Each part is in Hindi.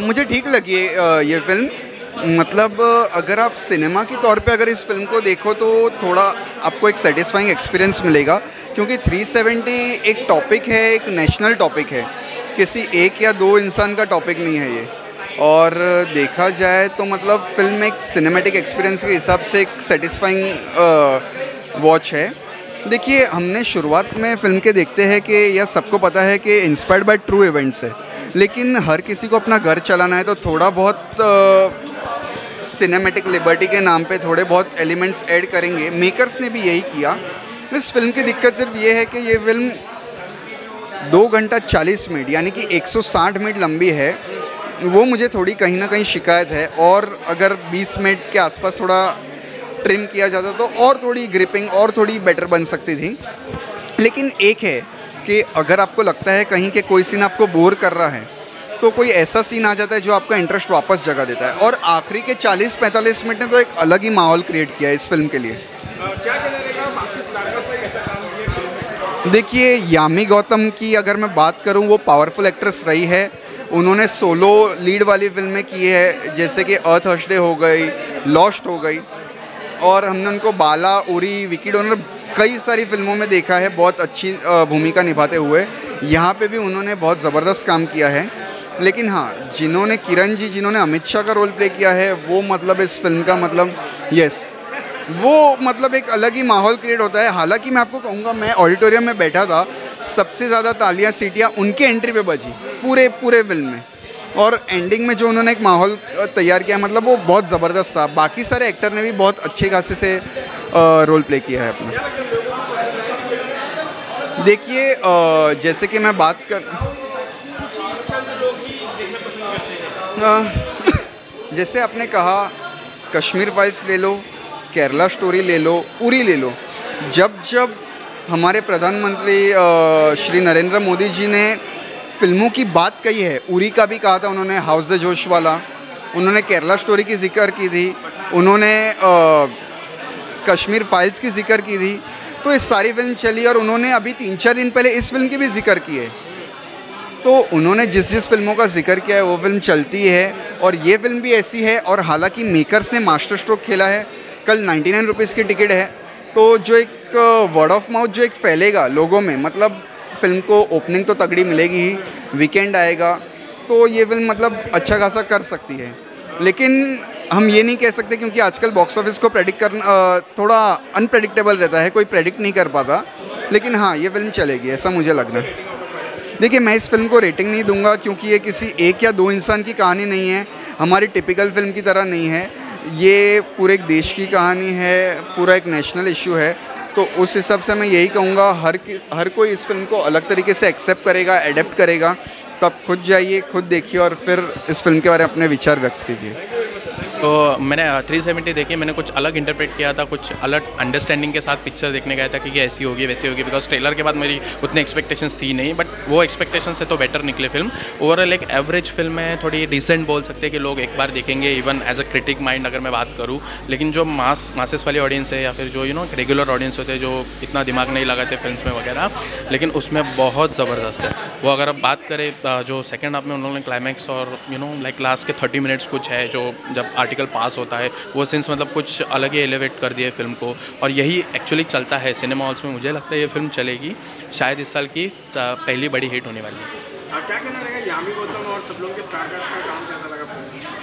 मुझे ठीक लगी ये फ़िल्म। मतलब अगर आप सिनेमा के तौर पे अगर इस फ़िल्म को देखो तो थोड़ा आपको एक सेटिस्फाइंग एक्सपीरियंस मिलेगा, क्योंकि 370 एक टॉपिक है, एक नेशनल टॉपिक है, किसी एक या दो इंसान का टॉपिक नहीं है ये। और देखा जाए तो मतलब फ़िल्म एक सिनेमैटिक एक्सपीरियंस के हिसाब से एक सेटिस्फाइंग वॉच है। देखिए, हमने शुरुआत में फ़िल्म के देखते हैं कि यह सबको पता है कि इंस्पायर्ड बाय ट्रू इवेंट्स है, लेकिन हर किसी को अपना घर चलाना है तो थोड़ा बहुत सिनेमैटिक लिबर्टी के नाम पे थोड़े बहुत एलिमेंट्स ऐड करेंगे। मेकर्स ने भी यही किया। इस फिल्म की दिक्कत सिर्फ ये है कि ये फिल्म 2 घंटा 40 मिनट यानी कि 160 मिनट लंबी है। वो मुझे थोड़ी कहीं ना कहीं शिकायत है, और अगर 20 मिनट के आसपास थोड़ा ट्रिम किया जाता तो और थोड़ी ग्रिपिंग और थोड़ी बेटर बन सकती थी। लेकिन एक है कि अगर आपको लगता है कहीं के कोई सीन आपको बोर कर रहा है तो कोई ऐसा सीन आ जाता है जो आपका इंटरेस्ट वापस जगा देता है, और आखिरी के 40-45 मिनट ने तो एक अलग ही माहौल क्रिएट किया है इस फिल्म के लिए। क्या कहना रहेगा बाकी स्टारकास्ट में कैसा काम किया? देखिए, यामी गौतम की अगर मैं बात करूं, वो पावरफुल एक्ट्रेस रही है। उन्होंने सोलो लीड वाली फिल्में की है, जैसे कि अर्थ हर्षडे हो गई, लॉस्ट हो गई, और हमने उनको बाला, उरी, विकी डोनर कई सारी फिल्मों में देखा है बहुत अच्छी भूमिका निभाते हुए। यहाँ पे भी उन्होंने बहुत ज़बरदस्त काम किया है। लेकिन हाँ, जिन्होंने किरण जी जिन्होंने अमित शाह का रोल प्ले किया है, वो मतलब इस फिल्म का मतलब यस, वो मतलब एक अलग ही माहौल क्रिएट होता है। हालांकि मैं आपको कहूँगा, मैं ऑडिटोरियम में बैठा था, सबसे ज़्यादा तालियां सीटियां उनके एंट्री पे बजी पूरे फिल्म में, और एंडिंग में जो उन्होंने एक माहौल तैयार किया, मतलब वो बहुत ज़बरदस्त था। बाकी सारे एक्टर ने भी बहुत अच्छे खासे से रोल प्ले किया है अपना। देखिए, जैसे कि मैं बात कर जैसे आपने कहा, कश्मीर फाइल्स ले लो, केरला स्टोरी ले लो, उरी ले लो। जब जब हमारे प्रधानमंत्री श्री नरेंद्र मोदी जी ने फिल्मों की बात कही है, उरी का भी कहा था उन्होंने, हाउस द जोश वाला, उन्होंने केरला स्टोरी की जिक्र की थी, उन्होंने कश्मीर फाइल्स की जिक्र की थी, तो ये सारी फिल्म चली। और उन्होंने अभी 3-4 दिन पहले इस फिल्म की भी जिक्र की है। तो उन्होंने जिस जिस फिल्मों का जिक्र किया है वो फिल्म चलती है, और ये फिल्म भी ऐसी है। और हालांकि मेकर्स ने मास्टर स्ट्रोक खेला है। कल 99 रुपीज़ की टिकट है, तो जो एक वर्ड ऑफ माउथ जो एक फैलेगा लोगों में, मतलब फिल्म को ओपनिंग तो तगड़ी मिलेगी ही, वीकेंड आएगा तो ये फिल्म मतलब अच्छा खासा कर सकती है। लेकिन हम ये नहीं कह सकते, क्योंकि आजकल बॉक्स ऑफिस को प्रेडिक्ट करना थोड़ा अनप्रेडिक्टेबल रहता है, कोई प्रेडिक्ट नहीं कर पाता। लेकिन हाँ, ये फिल्म चलेगी, ऐसा मुझे लगना है। देखिए, मैं इस फिल्म को रेटिंग नहीं दूंगा, क्योंकि ये किसी एक या दो इंसान की कहानी नहीं है, हमारी टिपिकल फिल्म की तरह नहीं है। ये पूरे एक देश की कहानी है, पूरा एक नेशनल इशू है। तो उस हिसाब से मैं यही कहूँगा, हर कोई इस फिल्म को अलग तरीके से एक्सेप्ट करेगा, एडेप्ट करेगा। तो आप खुद जाइए, खुद देखिए, और फिर इस फिल्म के बारे में अपने विचार व्यक्त कीजिए। तो मैंने 370 देखी, मैंने कुछ अलग इंटरप्रेट किया था, कुछ अलग अंडरस्टैंडिंग के साथ पिक्चर देखने गया था कि ऐसी होगी वैसी होगी, बिकॉज ट्रेलर के बाद मेरी उतनी एक्सपेक्टेशंस थी नहीं, बट वो एक्सपेक्टेशन से तो बेटर निकले फिल्म। ओवरऑल एक एवरेज फिल्म है, थोड़ी डिसेंट बोल सकते हैं कि लोग एक बार देखेंगे, even as a critic mind अगर मैं बात करूँ। लेकिन जो मासेस वाली ऑडियंस है, या फिर जो रेगुलर ऑडियंस होते हैं जो इतना दिमाग नहीं लगाते फिल्म में वगैरह, लेकिन उसमें बहुत ज़बरदस्त है वो। अगर आप बात करें जो सेकेंड हाफ में उन्होंने क्लाइमैक्स और लाइक लास्ट के 30 मिनट्स कुछ है, जो जब आर्टिकल पास होता है, वो सीन्स मतलब कुछ अलग ही एलिवेट कर दिए फिल्म को, और यही एक्चुअली चलता है सिनेमा हॉल्स में। मुझे लगता है ये फिल्म चलेगी, शायद इस साल की पहली बड़ी हिट होने वाली है। क्या कहना रहेगा यामी गौतम और सब लोग के स्टारकास्ट का काम कैसा लगा?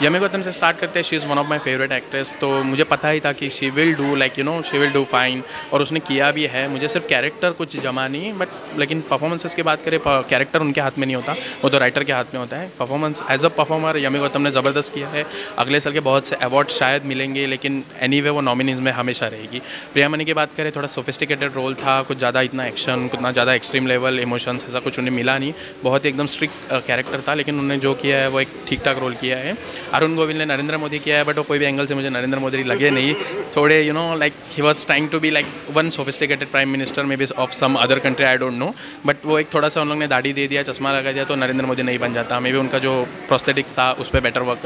यामी गौतम से स्टार्ट करते हैं, she is one of my favourite actress, तो मुझे पता ही था कि she will do she will do fine, और उसने किया भी है। मुझे सिर्फ कैरेक्टर कुछ जमा नहीं, बट लेकिन परफॉर्मेंसेस की बात करें, कैरेक्टर उनके हाथ में नहीं होता, वो तो राइटर के हाथ में होता है। Performance as a performer Yami Gautam ने ज़बरदस्त किया है। अगले साल के बहुत से अवार्ड शायद मिलेंगे, लेकिन एनीवे वो नॉमिनीज में हमेशा रहेगी। प्रिया मनी की बात करें, थोड़ा सोफिस्टिकेटेड रोल था, कुछ ज़्यादा इतना एक्शन, उतना ज़्यादा एक्सट्रीम लेवल इमोशंस ऐसा कुछ उन्हें मिला नहीं, बहुत ही एकदम स्ट्रिक्ट कैरेक्टर था, लेकिन उन्होंने जो किया है वो एक ठीक ठाक रोल किया है। अरुण गोविल ने नरेंद्र मोदी किया है, बट वो कोई भी एंगल से मुझे नरेंद्र मोदी लगे नहीं। थोड़े लाइक ही was trying to be like one sophisticated prime minister maybe of some other country, I don't know, but वो एक थोड़ा सा उन लोगों ने दाढ़ी दे दिया, चश्मा लगा दिया, तो नरेंद्र मोदी नहीं बन जाता। मे बी उनका जो प्रोस्थेटिक था उस पर बेटर वर्क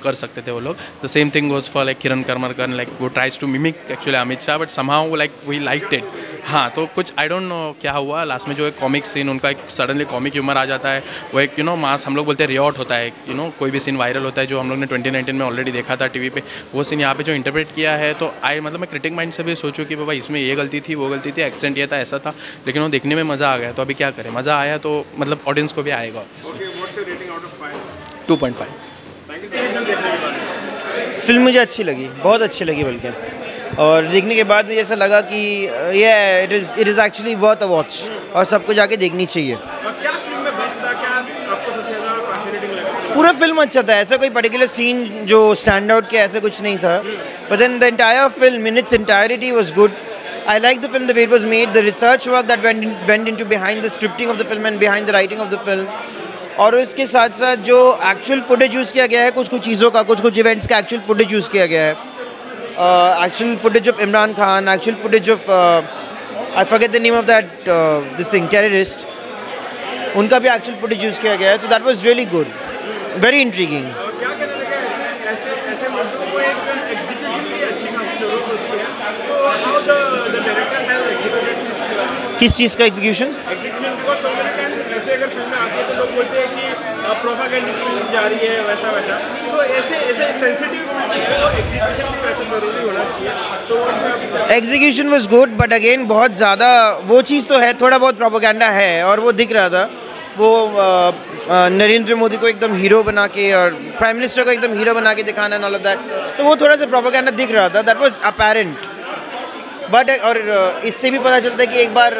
कर सकते थे वो लोग। The same thing goes for like Kiran Karmarkar, like वो tries to mimic actually Amit Shah, but somehow like we liked it. हाँ, तो कुछ आई डोंट नो क्या हुआ लास्ट में, जो एक कॉमिक सीन उनका एक सडनली कॉमिक ह्यूमर आ जाता है, वो एक मास हम लोग बोलते हैं रियॉट होता है, कोई भी सीन वायरल होता है जो हम लोग ने 2019 में ऑलरेडी देखा था टीवी पे, वो सीन यहाँ पे जो इंटरप्रेट किया है, तो मतलब मैं क्रिटिक माइंड से भी सोचूं कि बाबा इसमें ये गलती थी, वो गलती थी, एक्सेंट ये था, ऐसा था, लेकिन वो देखने में मज़ा आ गया, तो अभी क्या करें, मज़ा आया तो मतलब ऑडियंस को भी आएगा। 2.5। फिल्म मुझे अच्छी लगी, बहुत अच्छी लगी बल्कि, और देखने के बाद मुझे ऐसा लगा कि ये it is actually worth a watch और सबको जाके देखनी चाहिए। क्या फिल्म में बेस्ट था, क्या आपको सबसे ज़्यादा फैसिनेटिंग लगा? पूरा फिल्म अच्छा था, ऐसा कोई पर्टिकुलर सीन जो स्टैंड आउट किया ऐसा कुछ नहीं था, but then the entire film in its entirety was good. I like the film, the way it was made, the research work that went into behind the scripting of the film and behind the writing of the film. और उसके साथ साथ जो एक्चुअल फुटेज यूज़ किया गया है, कुछ कुछ चीज़ों का, कुछ कुछ इवेंट्स का एक्चुअल फुटेज यूज़ किया गया है, actual footage of Imran Khan, actual footage of I forget the name of that this thing terrorist, उनका भी एक्चुअल फुटेज यूज़ किया गया है, तो that was really good, very intriguing. क्या कहने लगे, ऐसे मुद्दों को एक एग्जीक्यूशन की अच्छी खासी जरूरत होती है, तो how the director has executed किस चीज़ का execution? Because so many times ऐसे अगर फिल्में आती है तो लोग बोलते हैं कि प्रोपेगेंडा की फिल्म जा रही है, वैसा तो ऐसे सेंसिटिव एग्जीक्यूशन भी वैसे जरूरी होना चाहिए, तो execution was good, but again बहुत ज़्यादा वो चीज़ तो है, थोड़ा बहुत प्रोपेगेंडा है, और वो दिख रहा था, वो नरेंद्र मोदी को एकदम हीरो बना के और प्राइम मिनिस्टर को एकदम हीरो बना के दिखाना एंड ऑल ऑफ दैट, तो वो थोड़ा सा प्रोपेगेंडा दिख रहा था, दैट वाज अपेरेंट। बट और इससे भी पता चलता है कि एक बार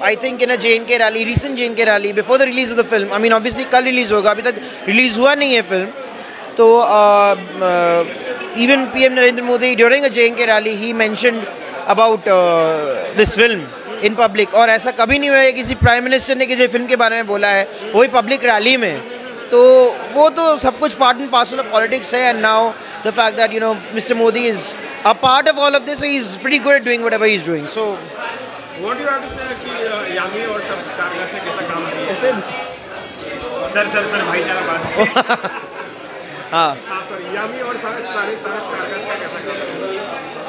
I think in a JNK rally, recent JNK rally before the release of the film, I mean obviously कल रिलीज़ होगा, अभी तक रिलीज़ हुआ नहीं है फिल्म, तो even PM Narendra Modi during a JNK rally ही mentioned about this film in public, और ऐसा कभी नहीं हुआ है किसी प्राइम मिनिस्टर ने किसी फिल्म के बारे में बोला है, वही पब्लिक रैली में, तो वो तो सब कुछ part and parcel of politics है, and now the fact that mister Modi is a part of all of this, so he's pretty good at doing whatever he's doing. So what do you have to say कि यामी और सब स्टारकास्ट से कैसा काम किया? ऐसे सर भाई जरा बात हाँ, सर यामी और सारे स्टारकास्ट का कैसा काम?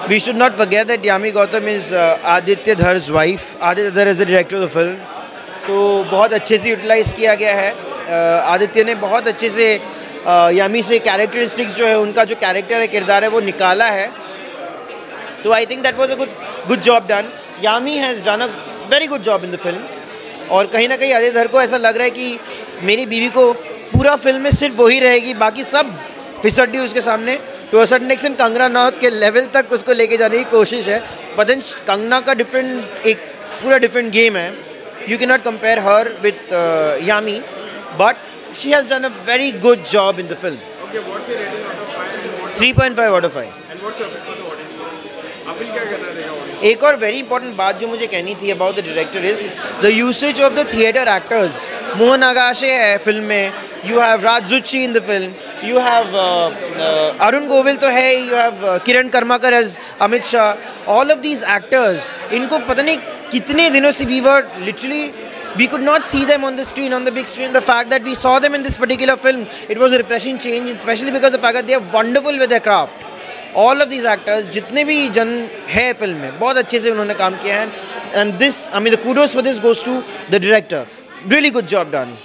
we should not forget that Yami Gautam is Aditya Dhar's wife. Aditya Dhar is the director of the film. तो बहुत अच्छे से यूटिलाइज किया गया है, आदित्य ने बहुत अच्छे से यामी से कैरेक्टरिस्टिक्स जो है, उनका जो कैरेक्टर है, किरदार है, वो निकाला है, तो I think that was a good job done. Yami has done a very good job in the film, और कहीं ना कहीं आदित्य धर को ऐसा लग रहा है कि मेरी बीवी को पूरा फिल्म में सिर्फ वही रहेगी, बाकी सब फिसड्डी उसके सामने, to a certain extent Kangana Ranaut के लेवल तक उसको लेके जाने की कोशिश है, बट देन कंगना का डिफरेंट, एक पूरा डिफरेंट गेम है, you can not compare her with Yami, but she has done a very good job in the film. Okay, what's your rating out of 5? 3.5 out of 5। And what's your opinion for the audience? Appeal क्या करना रहेगा audience? एक और वेरी इंपॉर्टेंट बात जो मुझे कहनी थी about the director is the usage of the theatre actors. Mohan Agashe है फिल्म में, यू हैव राज जुच्ची in the film, you have Arun Govil तो है, you have Kiran Karmarkar as Amit Shah, all of these actors, इनको पता नहीं कितने दिनों से we were literally we could not see them on the screen, on the big screen. The fact that we saw them in this particular film, it was a refreshing change, especially because the fact that they are wonderful with their craft. All of these actors, जितने भी जन है फिल्म में, बहुत अच्छे से उन्होंने काम किया है, and this, I mean, the kudos for this goes to the director. Really good job done.